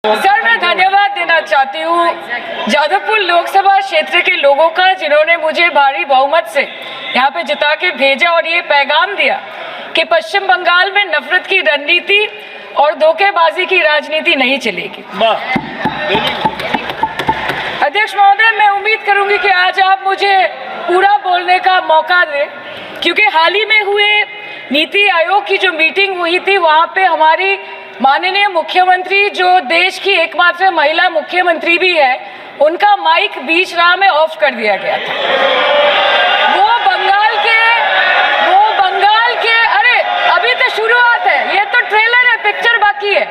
Sir, मैं धन्यवाद देना चाहती हूँ जादवपुर लोकसभा क्षेत्र के लोगों का, जिन्होंने मुझे भारी बहुमत से यहाँ पे जिता के भेजा और ये पैगाम दिया कि पश्चिम बंगाल में नफरत की रणनीति और धोखेबाजी की राजनीति नहीं चलेगी। अध्यक्ष महोदय, मैं उम्मीद करूंगी कि आज आप मुझे पूरा बोलने का मौका दें, क्योंकि हाल ही में हुए नीति आयोग की जो मीटिंग हुई थी, वहाँ पे हमारी माननीय मुख्यमंत्री, जो देश की एकमात्र महिला मुख्यमंत्री भी है, उनका माइक बीच राह में ऑफ कर दिया गया था। वो बंगाल के अरे अभी तो शुरुआत है, ये तो ट्रेलर है, पिक्चर बाकी है।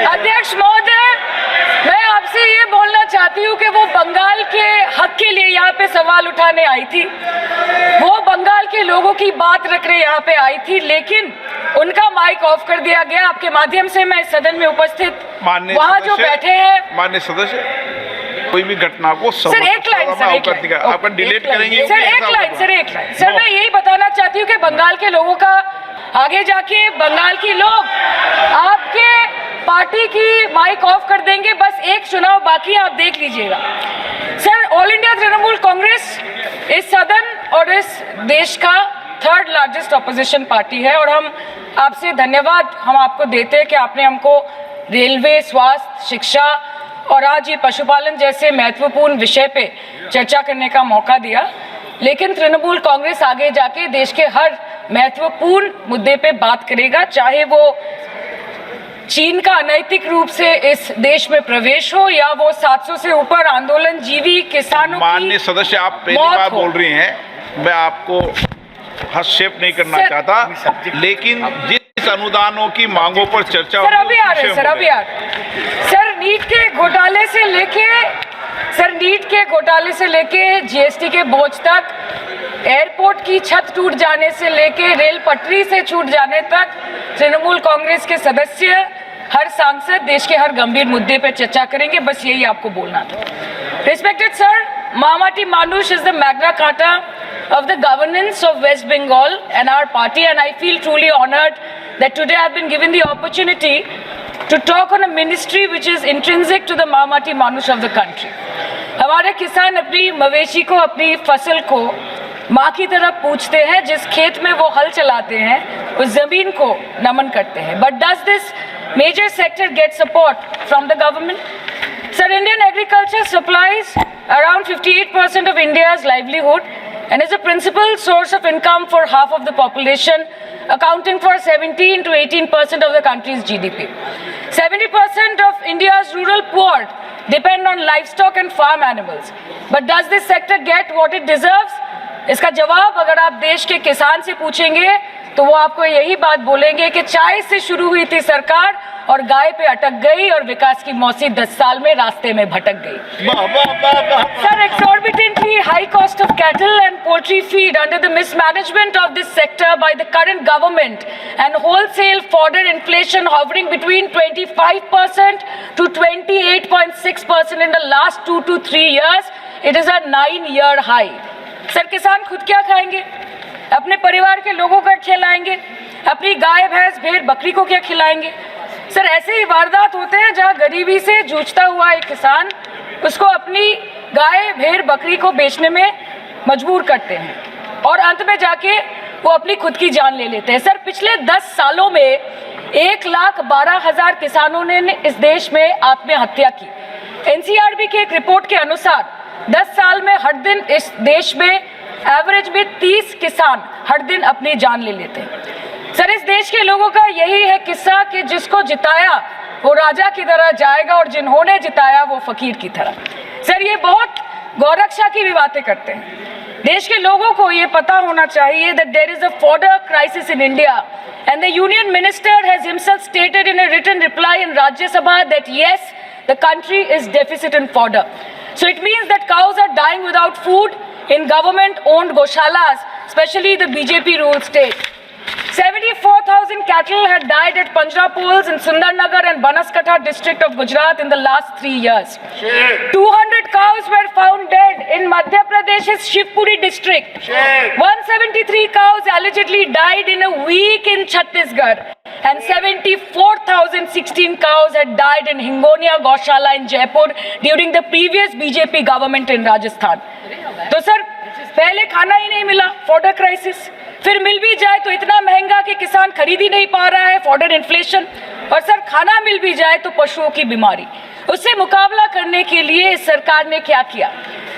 अध्यक्ष महोदय, मैं आपसे ये बोलना चाहती हूँ कि वो बंगाल के हक के लिए यहाँ पे सवाल उठाने आई थी, वो बंगाल के लोगों की बात रखने यहाँ पे आई थी, लेकिन उनका माइक ऑफ कर दिया गया। आपके माध्यम से मैं सदन में उपस्थित वहाँ जो बैठे हैं माननीय सदस्य, कोई भी घटना को सर एक लाइन आपका डिलीट करेंगे। सर एक लाइन सर मैं यही बताना चाहती हूँ कि बंगाल के लोगों का, आगे जाके बंगाल के लोग आपके पार्टी की माइक ऑफ कर देंगे। बस एक चुनाव बाकी है, आप देख लीजिएगा। Sir, all India Trinamool Congress इस सदन और इस देश का थर्ड लार्जेस्ट ऑपोजिशन पार्टी है, और हम आपसे धन्यवाद हम आपको देते हैं कि आपने हमको रेलवे, स्वास्थ्य, शिक्षा और आज ये पशुपालन जैसे महत्वपूर्ण विषय पे चर्चा करने का मौका दिया। लेकिन तृणमूल कांग्रेस आगे जाके देश के हर महत्वपूर्ण मुद्दे पे बात करेगा, चाहे वो चीन का अनैतिक रूप से इस देश में प्रवेश हो या वो 700 से ऊपर आंदोलन जीवी किसानों की। माननीय सदस्य, आप पहली बार बोल रही हैं, मैं आपको हस्तक्षेप नहीं करना चाहता, लेकिन जिस अनुदानों की मांगों पर चर्चा सर अभी आ रहे सर नीट के घोटाले से लेके जीएसटी के बोझ तक, एयरपोर्ट की छत टूट जाने से लेके रेल पटरी से छूट जाने तक, तृणमूल कांग्रेस के सदस्य, हर सांसद देश के हर गंभीर मुद्दे पर चर्चा करेंगे। बस यही आपको बोलना था। Respected sir, Mamati Manush is the Magna Carta of the governance of West Bengal and our party, and I feel truly honored that today I've been given the opportunity to talk on a ministry which is intrinsic to the Mamati Manush of the country. हमारे किसान अपनी मवेशी को, अपनी फसल को माँ की तरह पूछते हैं, जिस खेत में वो हल चलाते हैं उस जमीन को नमन करते हैं। But does this major sector get support from the government? Sir, Indian agriculture supplies around 58% of India's livelihood and is a principal source of income for half of the population, accounting for 17 to 18% of the country's GDP. 70% of India's rural poor depend on livestock and farm animals. But does this sector get what it deserves? इसका जवाब अगर आप देश के किसान से पूछेंगे तो वो आपको यही बात बोलेंगे कि चाय से शुरू हुई थी सरकार और गाय पे अटक गई और विकास की मौसी 10 साल में रास्ते में भटक गई। Sir, exorbitantly high cost of cattle and poultry feed under the mismanagement of this sector by the current government and wholesale fodder inflation hovering between 25% to 28.6% in the last 2 to 3 years, it is a 9-year high. Sir, किसान खुद क्या खाएंगे? अपने परिवार के लोगों का खिलाएंगे? अपनी गाय, भैंस, भेड़, बकरी को क्या खिलाएंगे? सर, ऐसे ही वारदात होते हैं जहां गरीबी से जूझता हुआ एक किसान उसको अपनी गाय, भेड़, बकरी को बेचने में मजबूर करते हैं और अंत में जाके वो अपनी खुद की जान ले लेते हैं। सर, पिछले 10 सालों में 1,12,000 किसानों ने इस देश में आत्महत्या की। एनसीआरबी की एक रिपोर्ट के अनुसार 10 साल में हर दिन इस देश में एवरेज में 30 किसान हर दिन अपनी जान ले लेते हैं। सर, इस देश के लोगों का यही है किस्सा कि जिसको जिताया वो राजा की तरह जाएगा और जिन्होंने जिताया वो फकीर की तरह। सर, ये बहुत गौरक्षा की भी बातें करते हैं। देश के लोगों को ये पता होना चाहिए that there is a fodder crisis in India and the union minister has himself stated in a written reply in Rajya Sabha that yes, the country is deficit in fodder. So it means that cows are dying without food in government-owned goshalas, especially the BJP-ruled state. 74,000 cattle had died at Panjrapols in Sundarnagar and Banaskantha district of Gujarat in the last 3 years. 200 cows were found dead in Madhya Pradesh's Shivpuri district. 173 cows allegedly died in a week in Chhattisgarh. and 74,016 cows had died in Hingonia Gaushala in Jaipur during the previous BJP government in Rajasthan. तो sir पहले खाना ही नहीं मिला, fodder crisis, फिर मिल भी जाए तो इतना महंगा कि किसान खरीद ही नहीं पा रहा है, फॉडर इन्फ्लेशन, और सर खाना मिल भी जाए तो पशुओं की बीमारी। उससे मुकाबला करने के लिए इस सरकार ने क्या किया?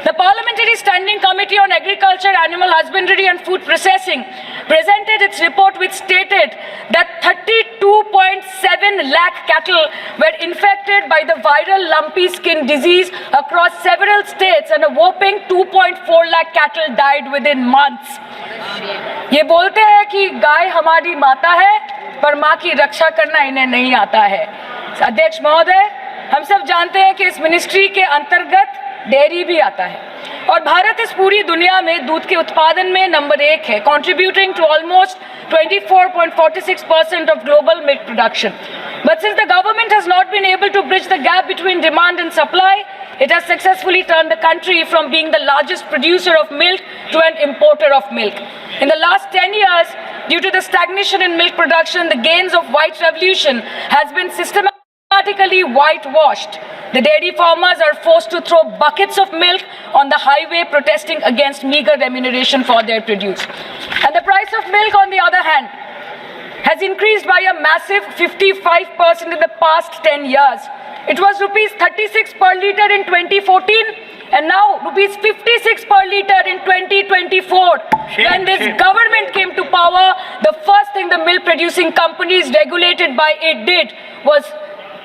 The Parliamentary Standing Committee on Agriculture, Animal Husbandry and Food Processing presented its report which stated that 32.7 lakh cattle were infected by the viral lumpy skin disease across several states and a whopping 2.4 lakh cattle died within months. ये बोलते हैं कि गाय हमारी माता है, पर माँ की रक्षा करना इन्हें नहीं आता है। अध्यक्ष महोदय, हम सब जानते हैं कि इस मिनिस्ट्री के अंतर्गत डेयरी भी आता है और भारत इस पूरी दुनिया में दूध के उत्पादन में नंबर 1 है, contributing to almost 24.46% of global milk production. But since the government has not been able to bridge the gap between demand and supply, it has successfully turned the country from being the largest producer of milk to an importer of milk. In the last 10 years, due to the stagnation in milk production, the gains of white revolution has been systematically whitewashed. The dairy farmers are forced to throw buckets of milk on the highway protesting against meager remuneration for their produce. And the price of milk, on the other hand, has increased by a massive 55% in the past 10 years. It was rupees 36 per litre in 2014 and now rupees 56 per litre in 2024. When this government came to power, the first thing the milk producing companies regulated by it did was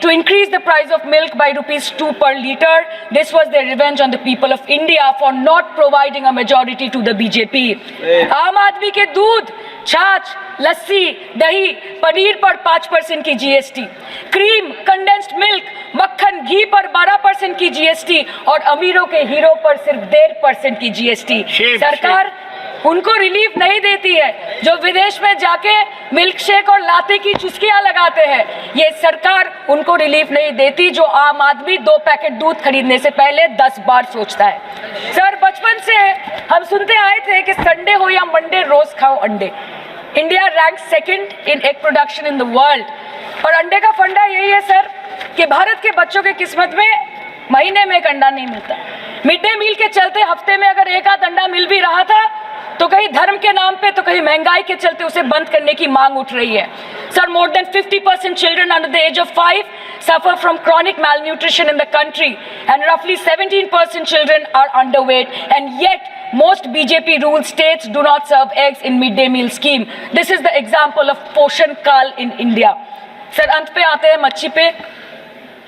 to increase the price of milk by rupees 2 per litre. This was their revenge on the people of India for not providing a majority to the BJP. आम आदमी के दूध, छाछ, लस्सी, दही, पनीर पर 5% की GST, cream, condensed milk, मक्खन, घी पर 12% की GST और अमीरों के हीरो पर सिर्फ 1.5% की GST। सरकार उनको रिलीफ नहीं देती है जो विदेश में जाके मिल्क शेक और लाते की चुस्कियां लगाते हैं। ये सरकार उनको रिलीफ नहीं देती जो आम आदमी 2 पैकेट दूध खरीदने से पहले 10 बार सोचता है। सर, बचपन से हम सुनते आए थे कि संडे हो या मंडे रोज खाओ अंडे। India rank 2nd in egg production in the world और अंडे का फंडा यही है सर कि भारत के बच्चों की किस्मत में महीने में एक अंडा नहीं मिलता। मिड डे मील के चलते हफ्ते में अगर एक आध अंडा मिल भी रहा था तो कहीं धर्म के नाम पे तो कहीं महंगाई के चलते उसे बंद करने की मांग उठ रही है। Sir, more than 50% children under the age of 5 suffer from chronic malnutrition in the country and roughly 17% children are underweight, and yet most BJP ruled states do not serve eggs in mid-day meal scheme. This is the example of Poshan Kal in India. Sir, अंत पे आते हैं मच्छी पे।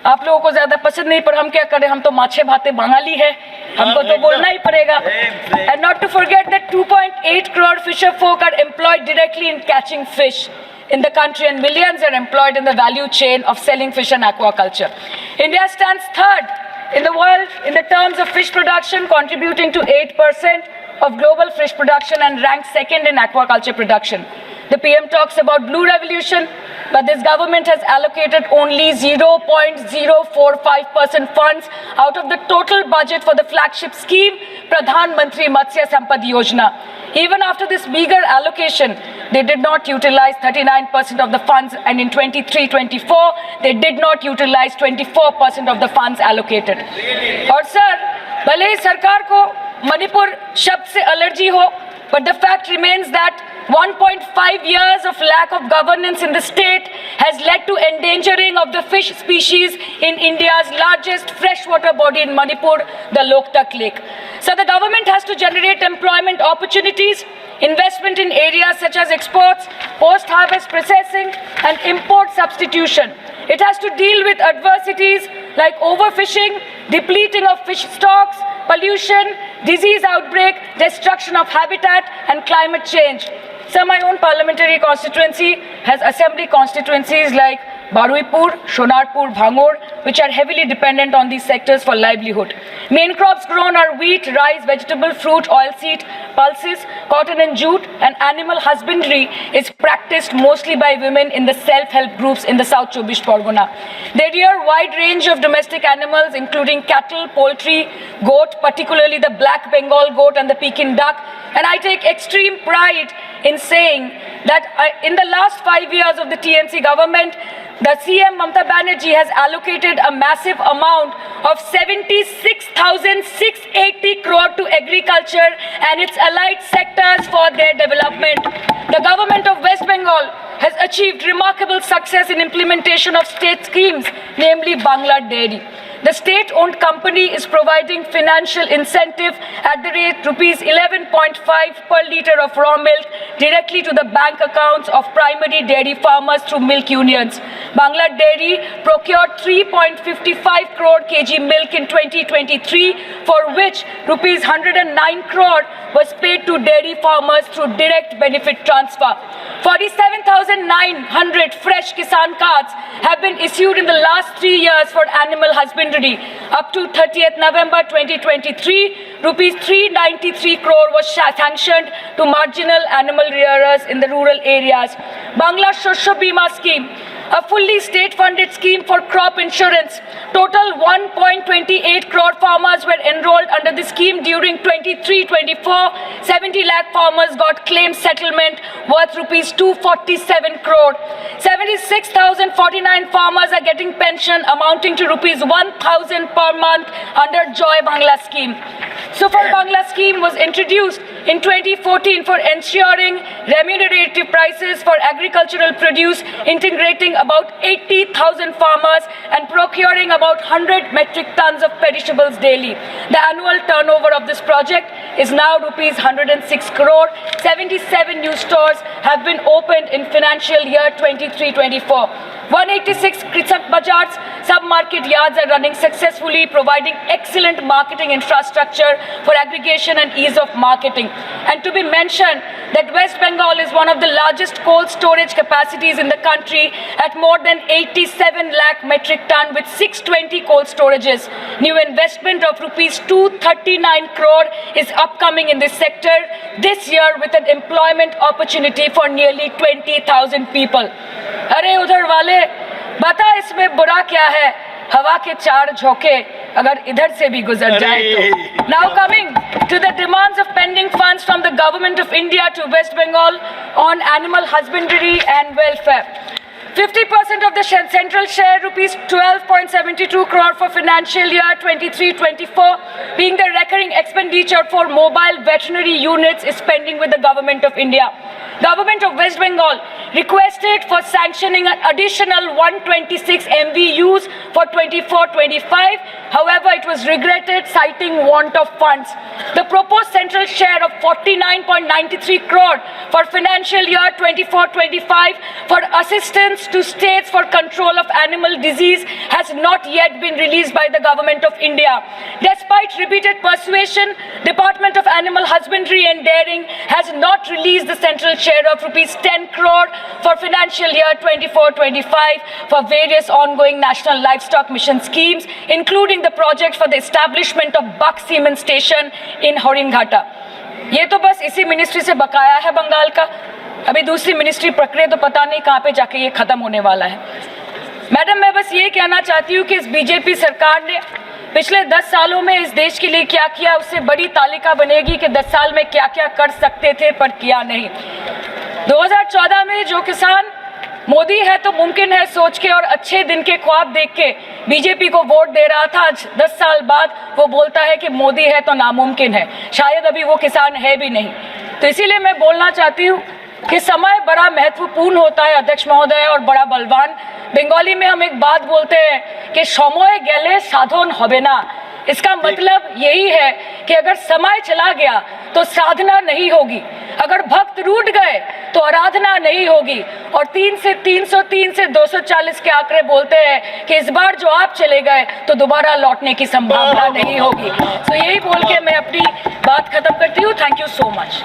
आप लोगों को ज्यादा पसंद नहीं, पर हम क्या करें, हम तो माछे भाते बंगाली है, हमको तो बोलना ही पड़ेगा। And not to forget that 2.8 crore fisher folk are employed directly in catching fish in the country and millions are employed in the value chain of selling fish and aquaculture. India stands 3rd in the world in the terms of fish production, contributing to 8% of global fish production and ranks 2nd in aquaculture production. The PM talks about blue revolution, but this government has allocated only 0.045% funds out of the total budget for the flagship scheme, Pradhan Mantri Matsya Sampad Yojana. Even after this meager allocation, they did not utilize 39% of the funds, and in 23-24, they did not utilize 24% of the funds allocated. और sir, भले ही सरकार को मणिपुर शब्द से allergy हो, but the fact remains that 1.5 years of lack of governance in the state has led to endangering of the fish species in India's largest freshwater body in Manipur, the Loktak Lake. So the government has to generate employment opportunities, investment in areas such as exports, post-harvest processing, and import substitution. It has to deal with adversities like overfishing, depleting of fish stocks, pollution, disease outbreak, destruction of habitat, and climate change. So my own parliamentary constituency has assembly constituencies like Baruipur, Shonarpur, Bhangor, which are heavily dependent on these sectors for livelihood. Main crops grown are wheat, rice, vegetable, fruit, oilseed, pulses, cotton and jute, and animal husbandry is practiced mostly by women in the self-help groups in the South Chobbish Pargona. They rear a wide range of domestic animals including cattle, poultry, goat, particularly the black Bengal goat and the Pekin duck, and I take extreme pride in saying that in the last 5 years of the TMC government, the CM Mamata Banerjee has allocated a massive amount of 76,680 crore to agriculture and its allied sectors for their development. The government of West Bengal has achieved remarkable success in implementation of state schemes, namely Bangla Dairy. The state-owned company is providing financial incentive at the rate rupees 11.5 per litre of raw milk directly to the bank accounts of primary dairy farmers through milk unions. Bangla Dairy procured 3.55 crore kg milk in 2023, for which rupees 109 crore was paid to dairy farmers through direct benefit transfer. 47,900 fresh Kisan cards have been issued in the last 3 years for animal husbandry. Up to 30th November 2023, rupees 393 crore was sanctioned to marginal animal rearers in the rural areas. Bangla Shosho Bima Scheme, a fully state-funded scheme for crop insurance. Total 1.28 crore farmers were enrolled under the scheme during 23-24. 70 lakh farmers got claim settlement worth rupees 247 crore. 76,049 farmers are getting pension amounting to rupees 1,000 per month under Joy Bangla scheme. Super Bangla scheme was introduced in 2014 for ensuring remunerative prices for agricultural produce, integrating about 80,000 farmers and procuring about 100 metric tons of perishables daily. The annual turnover of this project is now rupees 106 crore. 77 new stores have been opened in financial year 23-24. 186 Krisak Bazars sub-market yards are running successfully, providing excellent marketing infrastructure for aggregation and ease of marketing. And to be mentioned that West Bengal is one of the largest cold storage capacities in the country at more than 87 lakh metric ton with 620 cold storages. New investment of rupees 239 crore is upcoming in this sector this year with an employment opportunity for nearly 20,000 people. अरे उधर वाले बता इसमें बुरा क्या है, हवा के चार झोंके अगर इधर से भी गुजर जाए तो. Now coming to the demands of pending funds from the government of India to West Bengal on animal husbandry and welfare. 50% of the central share, rupees 12.72 crore for financial year 23-24, being the recurring expenditure for mobile veterinary units, is pending with the government of India. Government of West Bengal requested for sanctioning an additional 126 MVUs for 24-25. However, it was regretted, citing want of funds. The proposed central share of 49.93 crore for financial year 24-25 for assistance to states for control of animal disease has not yet been released by the government of India. Despite repeated persuasion, Department of Animal Husbandry and Dairying has not released the central share of rupees 10 crore for financial year 24-25 for various ongoing national livestock mission schemes, including the project for the establishment of Buck Semen Station in Horinghata. ये तो बस इसी ministry से बकाया है बंगाल का. अभी दूसरी मिनिस्ट्री प्रक्रिया तो पता नहीं कहाँ पे जाके ये खत्म होने वाला है. मैडम, मैं बस ये कहना चाहती हूँ कि इस बीजेपी सरकार ने पिछले 10 सालों में इस देश के लिए क्या किया, उससे बड़ी तालिका बनेगी कि 10 साल में क्या क्या कर सकते थे पर किया नहीं. 2014 में जो किसान मोदी है तो मुमकिन है सोच के और अच्छे दिन के ख्वाब देख के बीजेपी को वोट दे रहा था, आज 10 साल बाद वो बोलता है कि मोदी है तो नामुमकिन है. शायद अभी वो किसान है भी नहीं. तो इसीलिए मैं बोलना चाहती हूँ कि समय बड़ा महत्वपूर्ण होता है अध्यक्ष महोदय और बड़ा बलवान. बंगाली में हम एक बात बोलते हैं कि समय गेले साधन होबे ना. इसका मतलब यही है कि अगर समय चला गया तो साधना नहीं होगी, अगर भक्त रूठ गए तो आराधना नहीं होगी. और 3 से 303 से 240 के आंकड़े बोलते हैं कि इस बार जो आप चले गए तो दोबारा लौटने की संभावना नहीं होगी. तो यही बोल के मैं अपनी बात खत्म करती हूँ. Thank you so much.